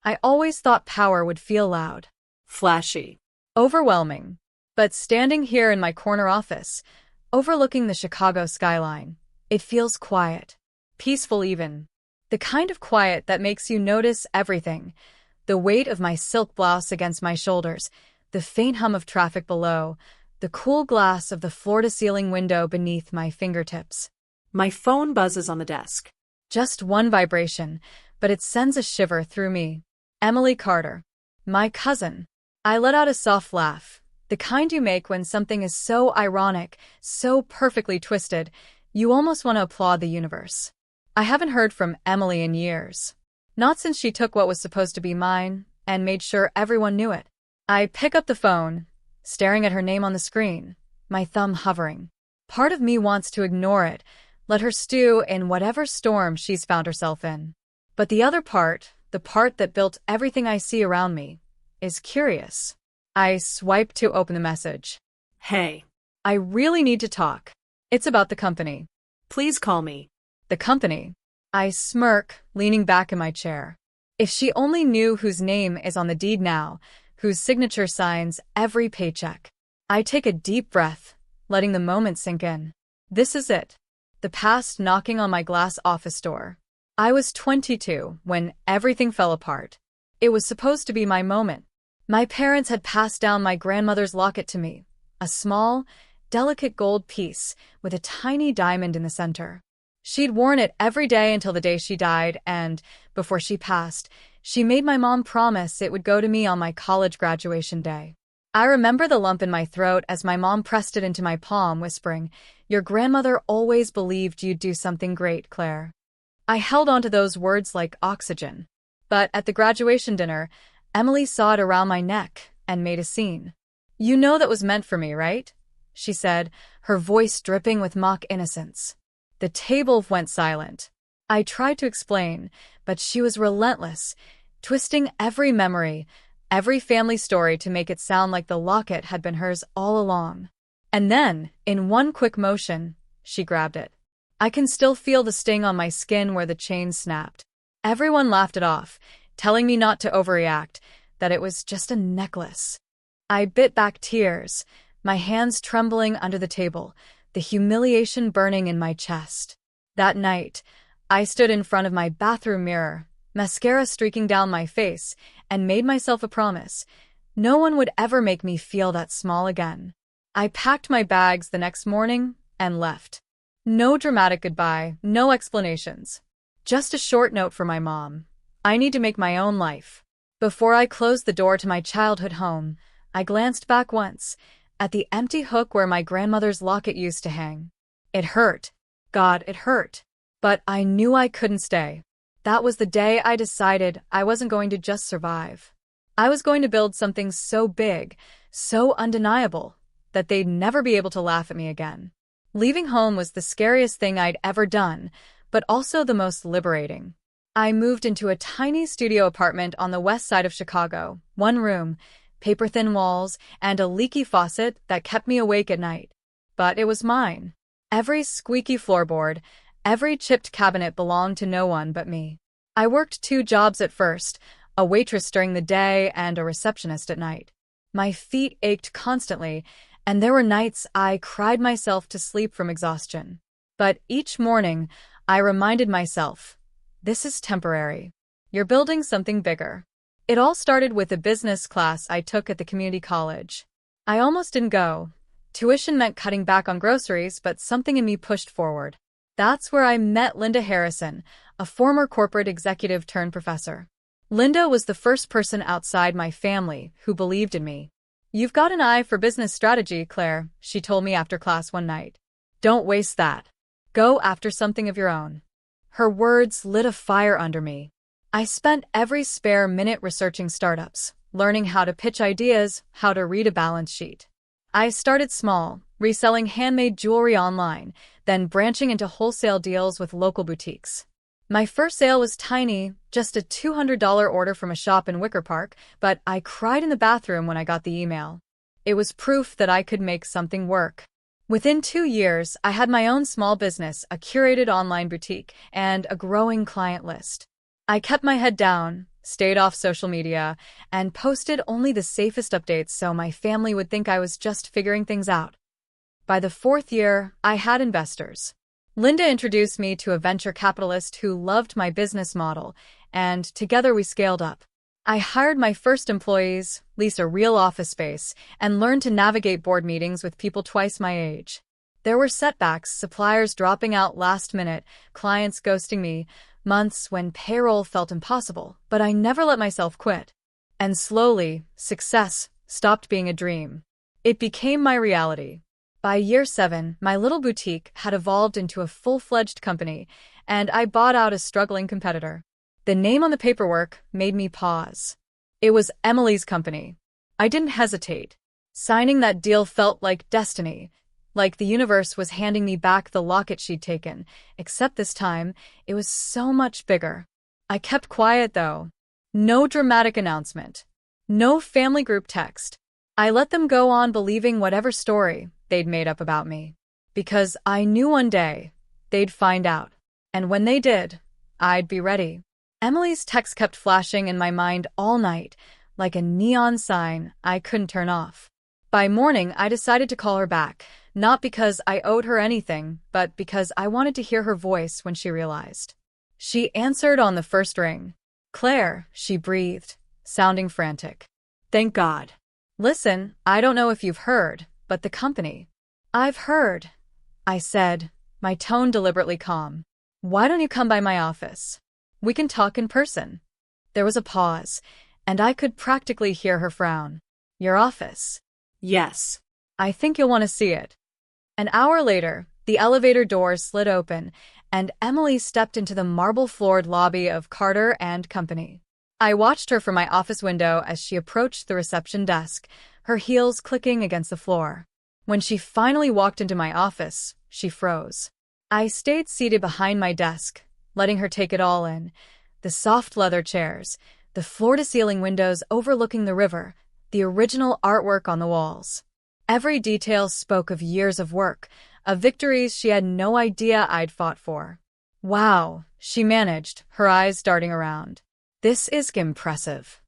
I always thought power would feel loud, Flashy. overwhelming. But standing here in my corner office, overlooking the Chicago skyline, it feels quiet, peaceful even. The kind of quiet that makes you notice everything. The weight of my silk blouse against my shoulders, the faint hum of traffic below, the cool glass of the floor-to-ceiling window beneath my fingertips. My phone buzzes on the desk. Just one vibration, but it sends a shiver through me. Emily Carter. My cousin. I let out a soft laugh, the kind you make when something is so ironic, so perfectly twisted, you almost want to applaud the universe. I haven't heard from Emily in years. Not since she took what was supposed to be mine and made sure everyone knew it. I pick up the phone, staring at her name on the screen, my thumb hovering. Part of me wants to ignore it, let her stew in whatever storm she's found herself in. But the other part, the part that built everything I see around me, is curious. I swipe to open the message. Hey. I really need to talk. It's about the company. Please call me. The company. I smirk, leaning back in my chair. If she only knew whose name is on the deed now, whose signature signs every paycheck. I take a deep breath, letting the moment sink in. This is it. The past knocking on my glass office door. I was 22 when everything fell apart. It was supposed to be my moment. My parents had passed down my grandmother's locket to me, a small, delicate gold piece with a tiny diamond in the center. She'd worn it every day until the day she died, and, before she passed, she made my mom promise it would go to me on my college graduation day. I remember the lump in my throat as my mom pressed it into my palm, whispering, "Your grandmother always believed you'd do something great, Claire." I held on to those words like oxygen. But at the graduation dinner, Emily saw it around my neck and made a scene. "You know that was meant for me, right?" she said, her voice dripping with mock innocence. The table went silent. I tried to explain, but she was relentless, twisting every memory, every family story to make it sound like the locket had been hers all along. And then, in one quick motion, she grabbed it. I can still feel the sting on my skin where the chain snapped. Everyone laughed it off, telling me not to overreact, that it was just a necklace. I bit back tears, my hands trembling under the table, the humiliation burning in my chest. That night, I stood in front of my bathroom mirror, mascara streaking down my face, and made myself a promise. No one would ever make me feel that small again. I packed my bags the next morning and left. No dramatic goodbye, no explanations. Just a short note for my mom. I need to make my own life. Before I closed the door to my childhood home, I glanced back once, at the empty hook where my grandmother's locket used to hang. It hurt. God, it hurt. But I knew I couldn't stay. That was the day I decided I wasn't going to just survive. I was going to build something so big, so undeniable, that they'd never be able to laugh at me again. Leaving home was the scariest thing I'd ever done, but also the most liberating. I moved into a tiny studio apartment on the west side of Chicago, one room, paper-thin walls, and a leaky faucet that kept me awake at night. But it was mine. Every squeaky floorboard, every chipped cabinet belonged to no one but me. I worked 2 jobs at first, a waitress during the day and a receptionist at night. My feet ached constantly, and there were nights I cried myself to sleep from exhaustion. But each morning, I reminded myself, this is temporary. You're building something bigger. It all started with a business class I took at the community college. I almost didn't go. Tuition meant cutting back on groceries, but something in me pushed forward. That's where I met Linda Harrison, a former corporate executive turned professor. Linda was the first person outside my family who believed in me. "You've got an eye for business strategy, Claire," she told me after class one night. "Don't waste that. Go after something of your own." Her words lit a fire under me. I spent every spare minute researching startups, learning how to pitch ideas, how to read a balance sheet. I started small, reselling handmade jewelry online, then branching into wholesale deals with local boutiques. My first sale was tiny, just a $200 order from a shop in Wicker Park, but I cried in the bathroom when I got the email. It was proof that I could make something work. Within 2 years, I had my own small business, a curated online boutique, and a growing client list. I kept my head down, stayed off social media, and posted only the safest updates so my family would think I was just figuring things out. By the fourth year, I had investors. Linda introduced me to a venture capitalist who loved my business model, and together we scaled up. I hired my first employees, leased a real office space, and learned to navigate board meetings with people twice my age. There were setbacks, suppliers dropping out last minute, clients ghosting me, months when payroll felt impossible, but I never let myself quit. And slowly, success stopped being a dream. It became my reality. By year 7, my little boutique had evolved into a full-fledged company, and I bought out a struggling competitor. The name on the paperwork made me pause. It was Emily's company. I didn't hesitate. Signing that deal felt like destiny, like the universe was handing me back the locket she'd taken, except this time, it was so much bigger. I kept quiet, though. No dramatic announcement. No family group text. I let them go on believing whatever story they'd made up about me. Because I knew one day they'd find out. And when they did, I'd be ready. Emily's text kept flashing in my mind all night, like a neon sign I couldn't turn off. By morning, I decided to call her back, not because I owed her anything, but because I wanted to hear her voice when she realized. She answered on the first ring. "Claire," she breathed, sounding frantic. Thank God. "Listen, I don't know if you've heard, but the company." "I've heard," I said, my tone deliberately calm. "Why don't you come by my office? We can talk in person." There was a pause, and I could practically hear her frown. "Your office?" Yes. "I think you'll want to see it." An hour later, the elevator doors slid open, and Emily stepped into the marble-floored lobby of Carter and Company. I watched her from my office window as she approached the reception desk, her heels clicking against the floor. When she finally walked into my office, she froze. I stayed seated behind my desk, letting her take it all in. The soft leather chairs, the floor-to-ceiling windows overlooking the river, the original artwork on the walls. Every detail spoke of years of work, of victories she had no idea I'd fought for. "Wow," she managed, her eyes darting around. "This is impressive."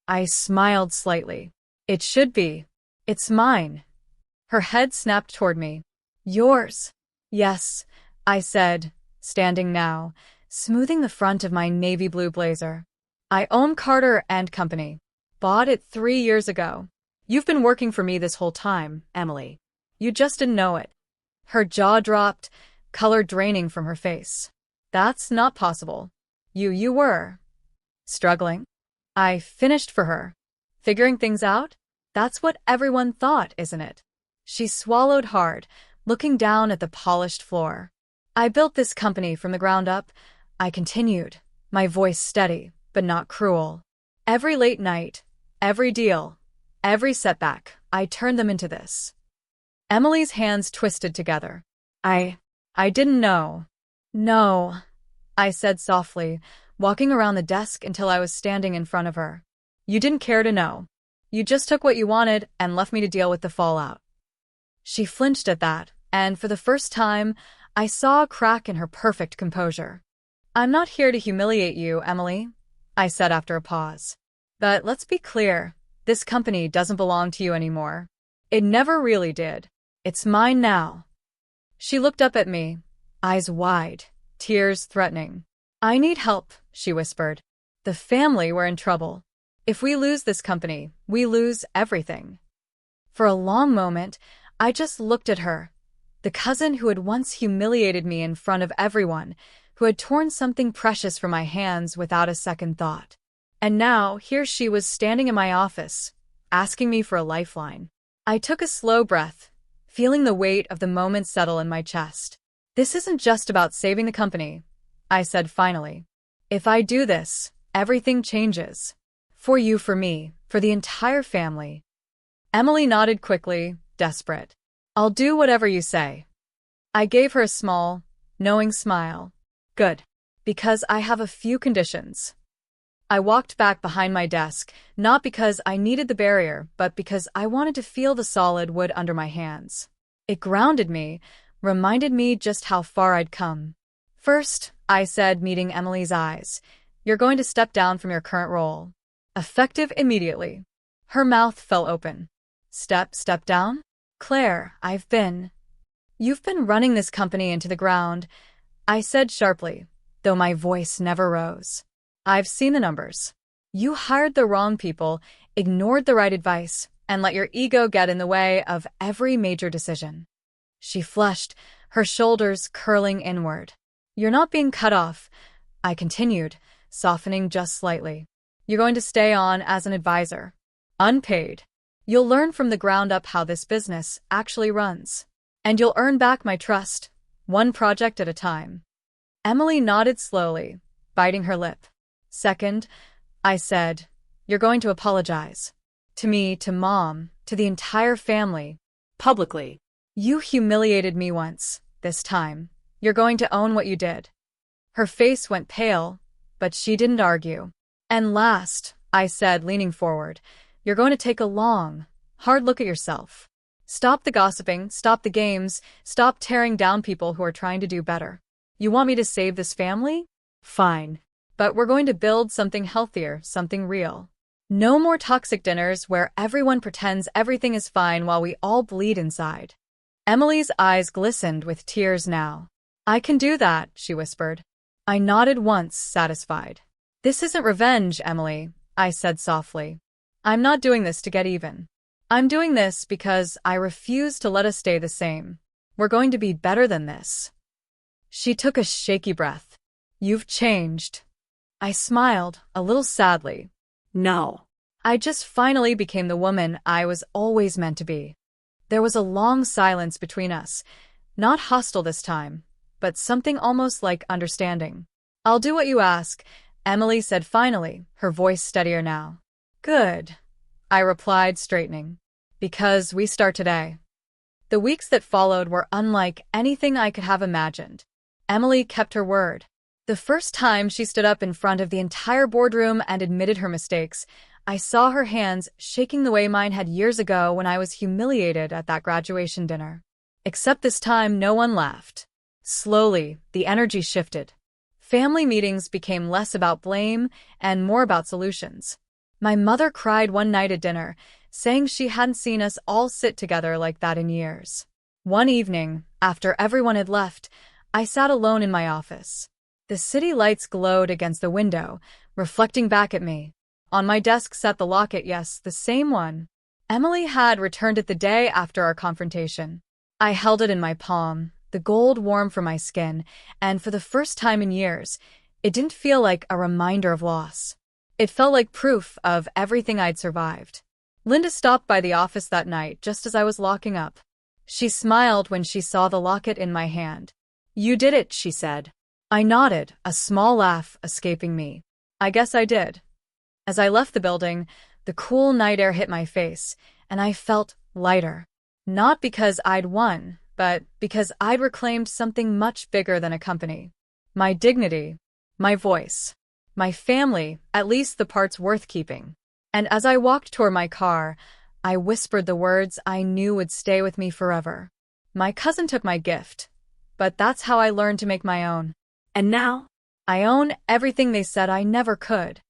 I smiled slightly. "It should be. It's mine." Her head snapped toward me. "Yours?" "Yes," I said, standing now, smoothing the front of my navy blue blazer. "I own Carter and Company. Bought it 3 years ago. You've been working for me this whole time, Emily. You just didn't know it." Her jaw dropped, color draining from her face. "That's not possible. You were struggling?" I finished for her. "Figuring things out? That's what everyone thought, isn't it?" She swallowed hard, looking down at the polished floor. "I built this company from the ground up," I continued, my voice steady, but not cruel. "Every late night, every deal, every setback, I turned them into this." Emily's hands twisted together. I didn't know." "No," I said softly, walking around the desk until I was standing in front of her. "You didn't care to know. You just took what you wanted and left me to deal with the fallout." She flinched at that, and for the first time, I saw a crack in her perfect composure. "I'm not here to humiliate you, Emily," I said after a pause. "But let's be clear, this company doesn't belong to you anymore. It never really did. It's mine now." She looked up at me, eyes wide, tears threatening. "I need help," she whispered. "The family were in trouble. If we lose this company, we lose everything." For a long moment, I just looked at her, the cousin who had once humiliated me in front of everyone, who had torn something precious from my hands without a second thought. And now, here she was standing in my office, asking me for a lifeline. I took a slow breath, feeling the weight of the moment settle in my chest. "This isn't just about saving the company," I said finally. "If I do this, everything changes. For you, for me, for the entire family." Emily nodded quickly, desperate. "I'll do whatever you say." I gave her a small, knowing smile. "Good. Because I have a few conditions." I walked back behind my desk, not because I needed the barrier, but because I wanted to feel the solid wood under my hands. It grounded me, reminded me just how far I'd come. "First," I said, meeting Emily's eyes, You're going to step down from your current role. Effective immediately. Her mouth fell open. Step down? Claire, You've been running this company into the ground, I said sharply, though my voice never rose. I've seen the numbers. You hired the wrong people, ignored the right advice, and let your ego get in the way of every major decision. She flushed, her shoulders curling inward. You're not being cut off, I continued, softening just slightly. You're going to stay on as an advisor. Unpaid. You'll learn from the ground up how this business actually runs. And you'll earn back my trust, one project at a time. Emily nodded slowly, biting her lip. Second, I said, you're going to apologize. To me, to Mom, to the entire family. Publicly. You humiliated me once. This time, you're going to own what you did. Her face went pale, but she didn't argue. And last, I said, leaning forward, you're going to take a long, hard look at yourself. Stop the gossiping, stop the games, stop tearing down people who are trying to do better. You want me to save this family? Fine. But we're going to build something healthier, something real. No more toxic dinners where everyone pretends everything is fine while we all bleed inside. Emily's eyes glistened with tears now. I can do that, she whispered. I nodded once, satisfied. This isn't revenge, Emily, I said softly. I'm not doing this to get even. I'm doing this because I refuse to let us stay the same. We're going to be better than this. She took a shaky breath. You've changed. I smiled, a little sadly. No. I just finally became the woman I was always meant to be. There was a long silence between us, not hostile this time, but something almost like understanding. I'll do what you ask, Emily said finally, her voice steadier now. Good, I replied, straightening. Because we start today. The weeks that followed were unlike anything I could have imagined. Emily kept her word. The first time she stood up in front of the entire boardroom and admitted her mistakes, I saw her hands shaking the way mine had years ago when I was humiliated at that graduation dinner. Except this time, no one laughed. Slowly, the energy shifted. Family meetings became less about blame and more about solutions. My mother cried one night at dinner, saying she hadn't seen us all sit together like that in years. One evening, after everyone had left, I sat alone in my office. The city lights glowed against the window, reflecting back at me. On my desk sat the locket, yes, the same one. Emily had returned it the day after our confrontation. I held it in my palm, the gold warm for my skin, and for the first time in years, it didn't feel like a reminder of loss. It felt like proof of everything I'd survived. Linda stopped by the office that night just as I was locking up. She smiled when she saw the locket in my hand. You did it, she said. I nodded, a small laugh escaping me. I guess I did. As I left the building, the cool night air hit my face, and I felt lighter. Not because I'd won, but because I'd reclaimed something much bigger than a company. My dignity, my voice, my family, at least the parts worth keeping. And as I walked toward my car, I whispered the words I knew would stay with me forever. My cousin took my gift, but that's how I learned to make my own. And now? I own everything they said I never could.